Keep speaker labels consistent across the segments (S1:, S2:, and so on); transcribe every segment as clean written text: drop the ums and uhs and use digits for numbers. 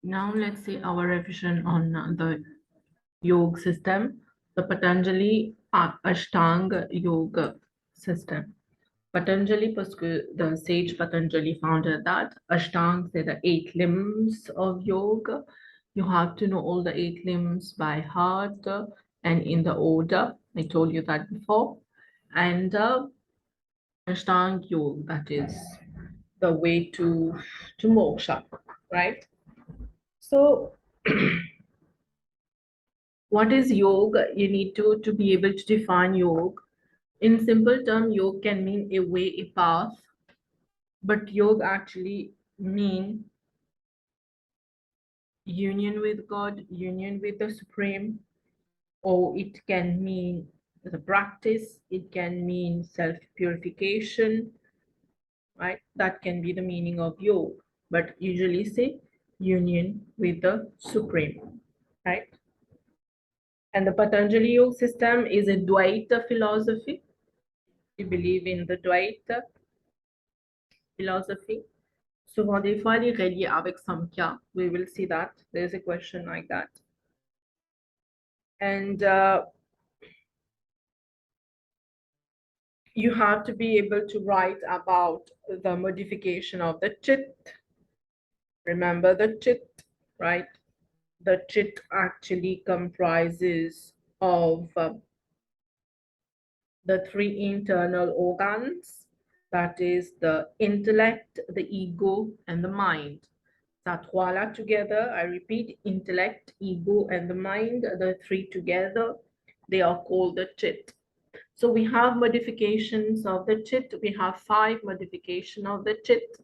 S1: Now let's see our revision on the yoga system, the Patanjali Ashtanga Yoga system. Patanjali, parce que the sage Patanjali founded that. Ashtanga, they're the 8 limbs of yoga. You have to know all the 8 limbs by heart and in the order. I told you that before. And Ashtanga Yoga, that is the way to moksha, right? So what is yoga? You need to be able to define yoga. In simple term, yoga can mean a way, a path, but yoga actually mean union with God, union with the Supreme, or it can mean the practice, it can mean self-purification, right? That can be the meaning of yoga, but usually say union with the Supreme, right? And the Patanjali Yoga system is a Dvaita philosophy. We believe in the Dvaita philosophy. Souvent, des fois, elle est reliée avec Samkhya. We will see that. There's a question like that. And you have to be able to write about the modification of the chit. Remember the chit, right? The chit actually comprises of the 3 internal organs, that is the intellect, the ego, and the mind. Satwala together, I repeat, intellect, ego, and the mind, the 3 together, they are called the chit. So we have modifications of the chit. We have 5 modifications of the chit.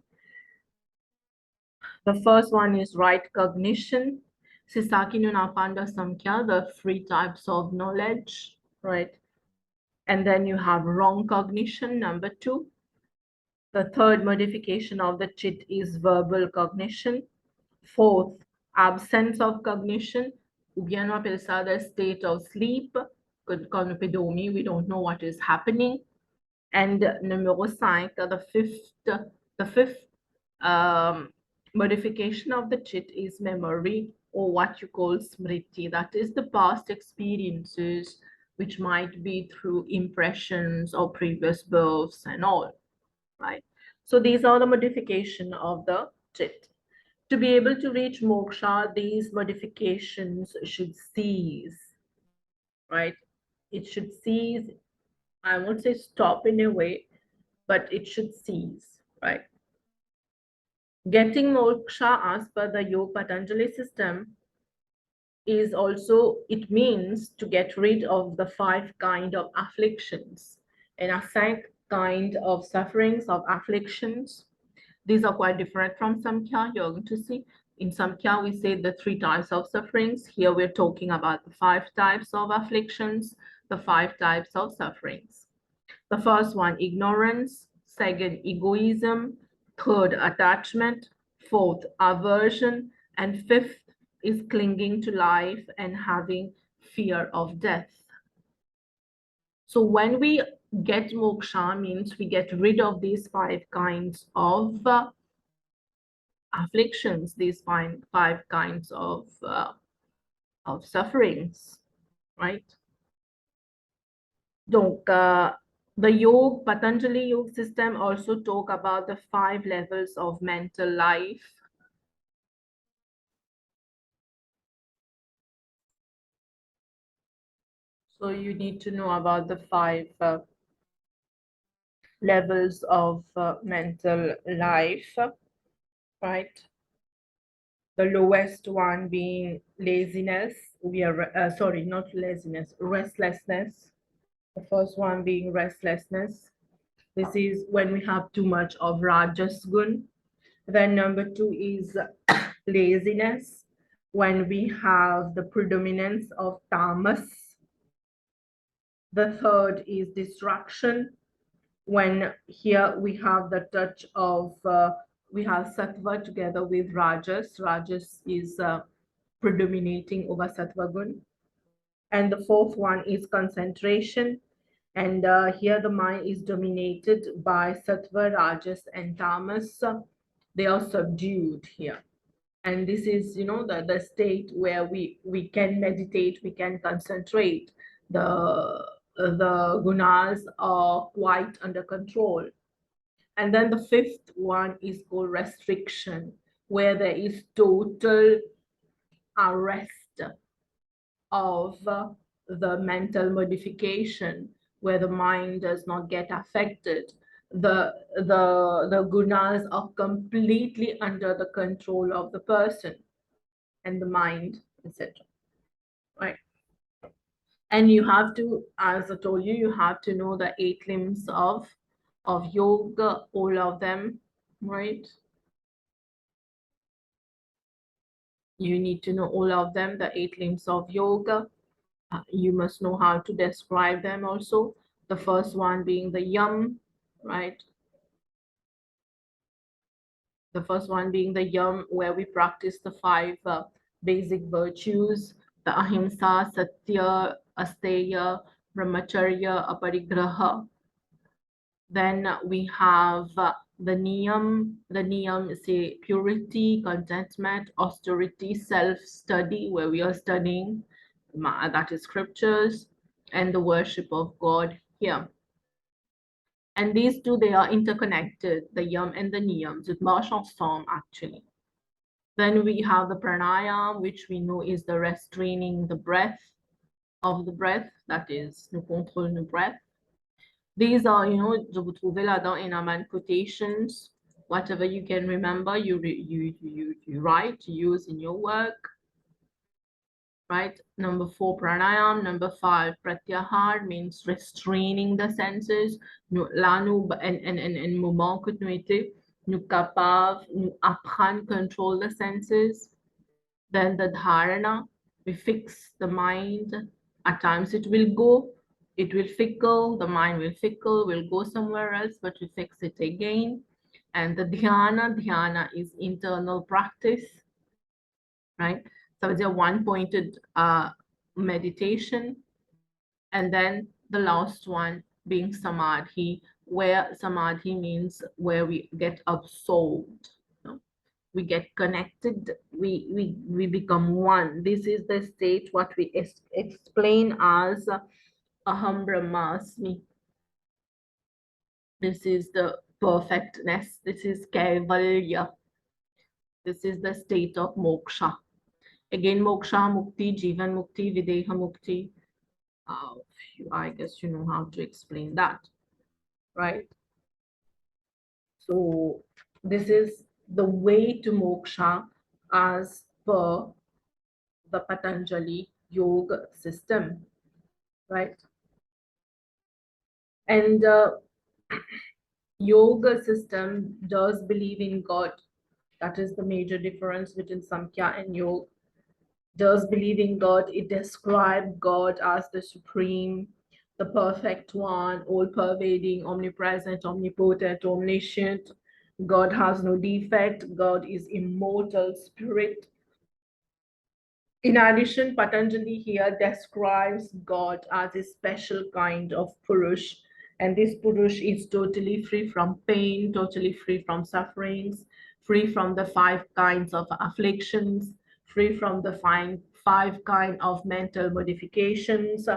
S1: The first one is right cognition. Sisaki Nunapanda Samkhya, the 3 types of knowledge, right? And then you have wrong cognition, number 2. The third modification of the chit is verbal cognition. Fourth, absence of cognition. Ou bien on appelle ça the state of sleep. Quand on peut dormir, we don't know what is happening. And number 5, the fifth modification of the chit is memory, or what you call smriti. That is the past experiences, which might be through impressions or previous births and all, right? So these are the modification of the chit. To be able to reach moksha, these modifications should cease, right? It should cease. I won't say stop in a way, but it should cease, right? Getting moksha as per the Yoga Patanjali system is also, it means to get rid of the 5 kind of afflictions and a 5 kind of sufferings of afflictions. These are quite different from Samkhya. You're going to see in Samkhya we say the 3 types of sufferings. Here we're talking about the 5 types of afflictions, the 5 types of sufferings. The first one, ignorance. Second, egoism. Third, attachment. Fourth, aversion. And fifth is clinging to life and having fear of death. So when we get moksha, means we get rid of these 5 kinds of afflictions, these 5 kinds of sufferings, right? Donc, the yoga, Patanjali Yoga system also talk about the 5 levels of mental life. So you need to know about the 5 levels of mental life, right? The lowest one being laziness. We are sorry, not laziness, restlessness. The first one being restlessness. This is when we have too much of Rajas gun. Then number 2 is laziness, when we have the predominance of tamas. The third is distraction, when here we have the touch of, we have sattva together with rajas. Rajas is predominating over sattva gun. And the fourth one is concentration. And here the mind is dominated by sattva, rajas, and tamas. They are subdued here. And this is, you know, the state where we can meditate, we can concentrate. The gunas are quite under control. And then the fifth one is called restriction, where there is total arrest of the mental modification, where the mind does not get affected. The gunas are completely under the control of the person and the mind, etc. Right? And you have to, as I told you, you have to know the 8 limbs of yoga, all of them, right? You need to know all of them, the 8 limbs of yoga. You must know how to describe them also. The first one being the yam, right? The first one being the yam, where we practice the 5 basic virtues, the ahimsa, satya, asteya, brahmacharya, aparigraha. Then we have the niyam. The niyam is a purity, contentment, austerity, self-study, where we are studying, that is scriptures, and the worship of God here. And these two, they are interconnected, the yam and the niyams. It march ensemble, actually. Then we have the pranayam, which we know is the restraining the breath of the breath, that is, nous contrôle nos breath. These are, you know, je vous trouvez là-dedans in Aman quotations. Whatever you can remember, you write, you use in your work. Right? Number 4, pranayam. Number 5, pratyahar, means restraining the senses. Là, nous, en moment que nous étions, nous capables, nous apprendre control the senses. Then the dharana, we fix the mind. At times it will fickle, the mind will fickle, will go somewhere else, but we fix it again. And the dhyana is internal practice, right? So it's a one-pointed meditation. And then the last one being samadhi, where samadhi means where we get absorbed. We get connected, we become one. This is the state what we explain as aham brahmasmi. This is the perfectness, this is kaivalya, this is the state of moksha. Again, moksha, mukti, jivan mukti, videha mukti. I guess you know how to explain that, right? So this is the way to moksha as per the Patanjali Yoga system, right? And yoga system does believe in God. That is the major difference between Samkhya and Yoga. Does believe in God. It describes God as the supreme, the perfect one, all-pervading, omnipresent, omnipotent, omniscient. God has no defect. God is immortal spirit. In addition, Patanjali here describes God as a special kind of Purush, and this Purush is totally free from pain, totally free from sufferings, free from the 5 kinds of afflictions, free from the 5 kinds of mental modifications.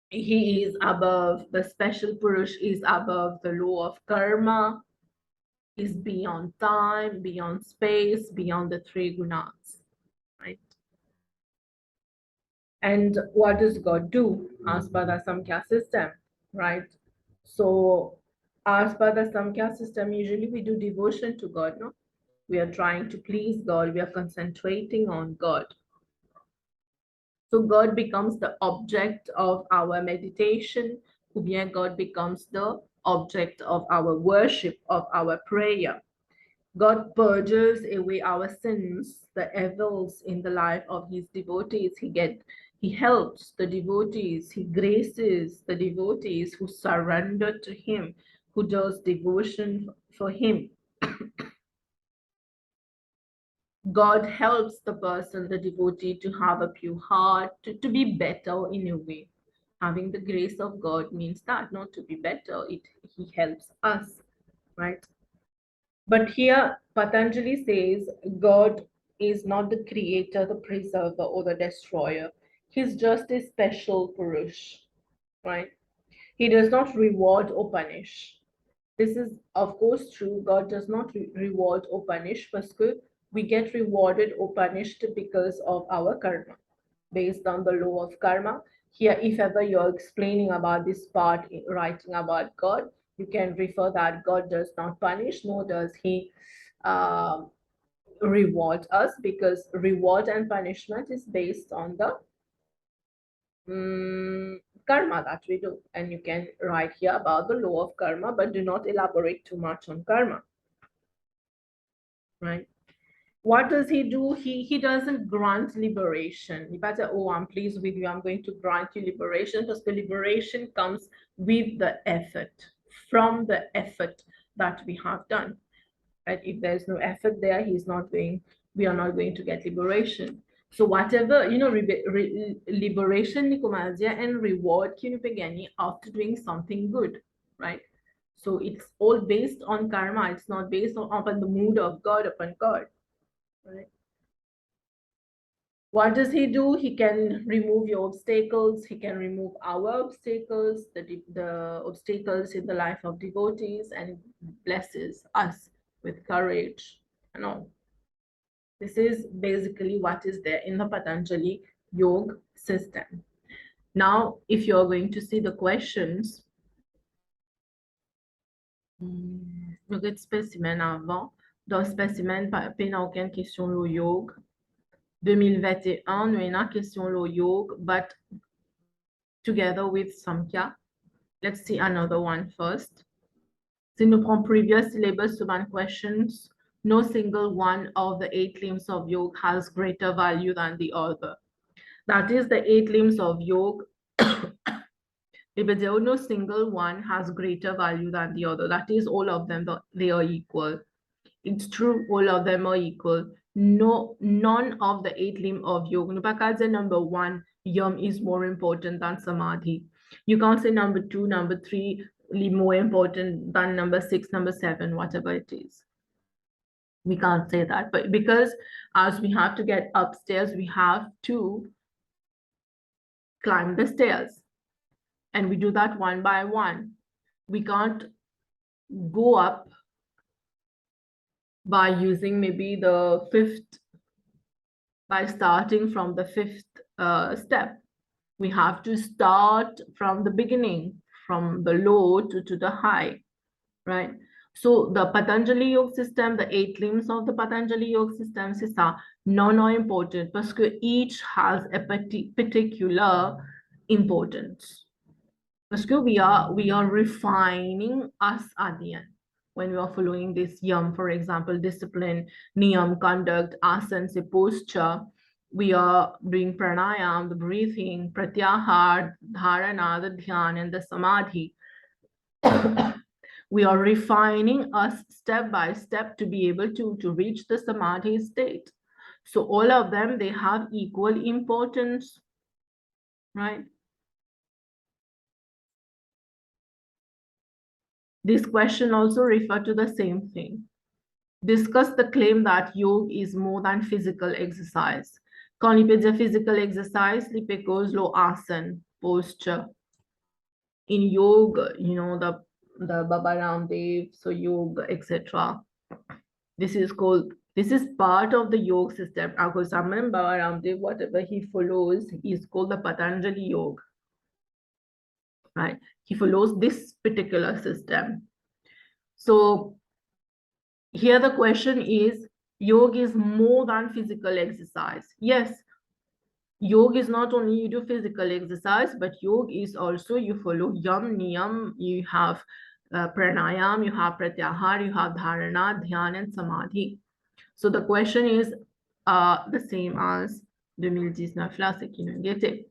S1: He is above, the special Purush is above the law of karma, is beyond time, beyond space, beyond the 3 gunas, right? And what does God do as per the Samkhya system, right? So as per the Samkhya system, usually we do devotion to God, no? We are trying to please God. We are concentrating on God. So God becomes the object of our meditation. Ou bien God becomes the object of our worship, of our prayer. God purges away our sins, the evils in the life of his devotees. He helps the devotees, he graces the devotees who surrender to him, who does devotion for him. God helps the person, the devotee, to have a pure heart, to be better in a way. Having the grace of God means that, not to be better. He helps us, right? But here Patanjali says God is not the creator, the preserver, or the destroyer. He's just a special Purush, right? He does not reward or punish. This is, of course, true. God does not reward or punish, because we get rewarded or punished because of our karma, based on the law of karma. Here, if ever you're explaining about this part, writing about God, you can refer that God does not punish, nor does he uh, reward us, because reward and punishment is based on the karma that we do. And you can write here about the law of karma, but do not elaborate too much on karma, right? What does he do? He doesn't grant liberation. He doesn't say, oh, I'm pleased with you, I'm going to grant you liberation, because the liberation comes with the effort, from the effort that we have done. Right? If there's no effort there, we are not going to get liberation. So whatever, liberation and reward after doing something good, right? So it's all based on karma. It's not based upon the mood of God, upon God, right? What does he do? He can remove your obstacles. He can remove our obstacles, the obstacles in the life of devotees, and blesses us with courage and all. This is basically what is there in the Patanjali Yoga system. Now, if you're going to see the questions, look at spécimen avant. Dans spécimen, pas aucune question le yoga. 2021, nous avons une question le yoga, but together with Samkhya. Let's see another one first. Si nous prenons previous syllabus to one questions, no single one of the 8 limbs of yoga has greater value than the other. That is the 8 limbs of yoga. No single one has greater value than the other. That is, all of them, they are equal. It's true, all of them are equal. No, none of the 8 limbs of yoga. Number 1, yam is more important than samadhi. You can't say number 2, number 3 more important than number 6, number 7, whatever it is. We can't say that, but because as we have to get upstairs, we have to climb the stairs, and we do that one by one. We can't go up by using maybe the 5th, by starting from the 5th step. We have to start from the beginning, from the low to the high, right? So the Patanjali Yoga system, the 8 limbs of the Patanjali Yoga system, c'est ça, non important, because each has a particular importance. Because we are refining us at the end. When we are following this yam, for example, discipline, niyam, conduct, asana, posture, we are doing pranayam, the breathing, pratyahar, dharana, the dhyan, and the samadhi. We are refining us step by step to be able to reach the samadhi state. So all of them, they have equal importance, right? This question also refers to the same thing. Discuss the claim that yoga is more than physical exercise. Quand il peut dire physical exercise, il peut cause lo asana, posture. In yoga, the Baba Ramdev, so yoga, etc. This is part of the yoga system. Because Baba Ramdev, whatever he follows, is called the Patanjali Yoga. Right? He follows this particular system. So here the question is, yoga is more than physical exercise. Yes, yoga is not only you do physical exercise, but yoga is also you follow yam, niyam, you have pranayam, you have pratyahar, you have dharana, dhyan, and samadhi. So the question is the same as 2019 là, c'est qui nous guettait,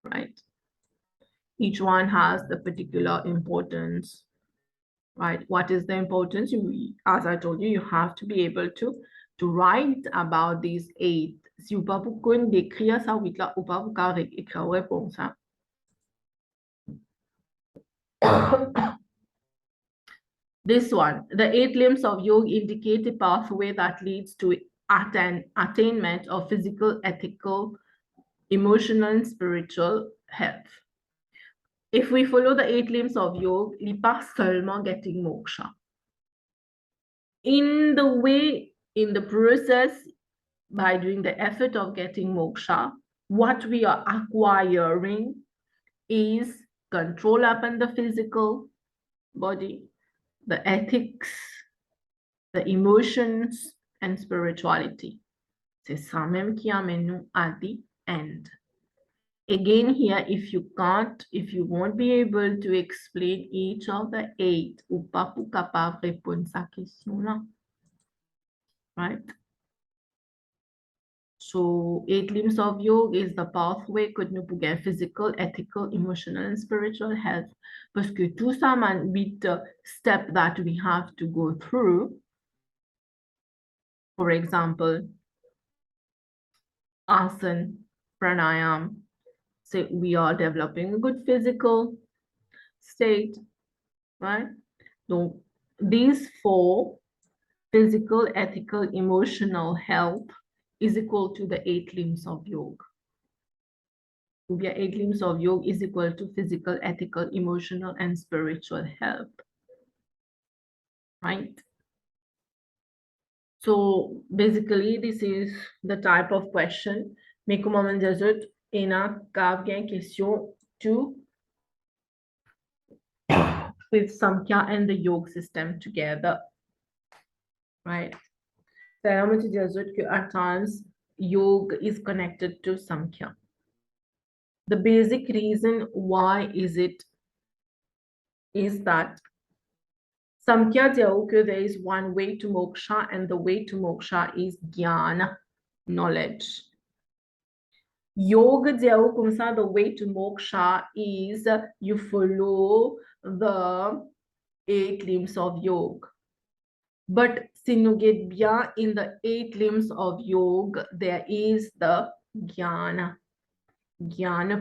S1: right? Each one has the particular importance, right? What is the importance? As I told you, you have to be able to write about these 8. Si vous pas pour décrire ça, oui, là, ou pas vous écrire réponse. This one, the 8 limbs of yoga indicate a pathway that leads to attainment of physical, ethical, emotional, and spiritual health. If we follow the 8 limbs of yoga, il pas seulement getting moksha. In the process, by doing the effort of getting moksha, what we are acquiring is control upon the physical body, the ethics, the emotions, and spirituality. C'est ça même qui amène nous at the end. Again, here, if you won't be able to explain each of the 8, ou pas pour capable répondre à question là. Right? So 8 limbs of yoga is the pathway que nous pour get physical, ethical, emotional, and spiritual health. Parce que tout ça, man, with the step that we have to go through. For example, asana, pranayam. So we are developing a good physical state, right? So these 4, physical, ethical, emotional health, is equal to the 8 limbs of yoga. The 8 limbs of yoga is equal to physical, ethical, emotional, and spiritual health, right? So basically, this is the type of question. Mais comme on dit, il y a une question to with Samkhya and the yoga system together, right? So I'm going to dire at times yoga is connected to Samkhya. The basic reason why is that Samkhya tells you there is one way to moksha, and the way to moksha is jnana, knowledge. Yoga tells you the way to moksha is you follow the 8 limbs of yoga. But si nous get bien in the 8 limbs of yoga, there is the jnana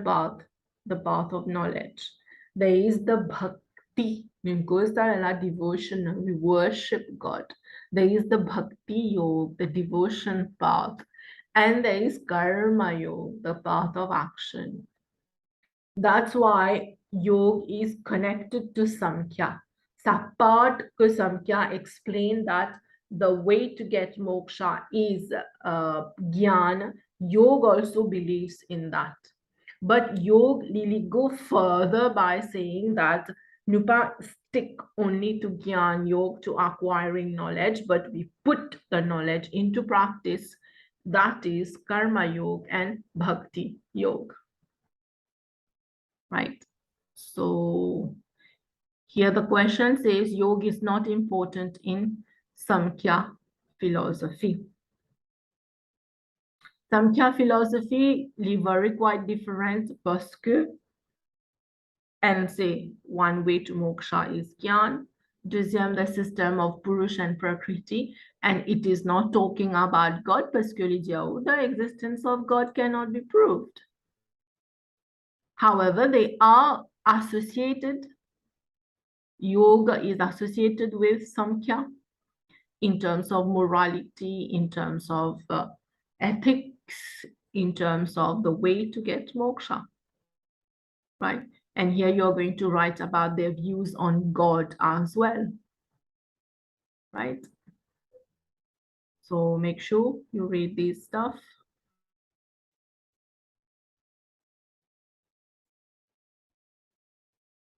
S1: path, the path of knowledge. There is the bhakti, because that is devotion, we worship God. There is the bhakti yoga, the devotion path, and there is karma yoga, the path of action. That's why yoga is connected to Samkhya. Part que Samkhya explained that the way to get moksha is Gyan. Yoga also believes in that. But yoga really go further by saying that we not stick only to Gyan yoga, to acquiring knowledge, but we put the knowledge into practice. That is karma yoga and bhakti yoga. Right? So here the question says yoga is not important in Samkhya philosophy. Samkhya philosophy is very quite different parce que, and say one way to moksha is Gyan, deuxième the system of Purush and Prakriti, and it is not talking about God parce que the existence of God cannot be proved. However, they are associated. Yoga is associated with Samkhya in terms of morality, in terms of ethics, in terms of the way to get moksha, right? And here you're going to write about their views on God as well, right? So make sure you read this stuff.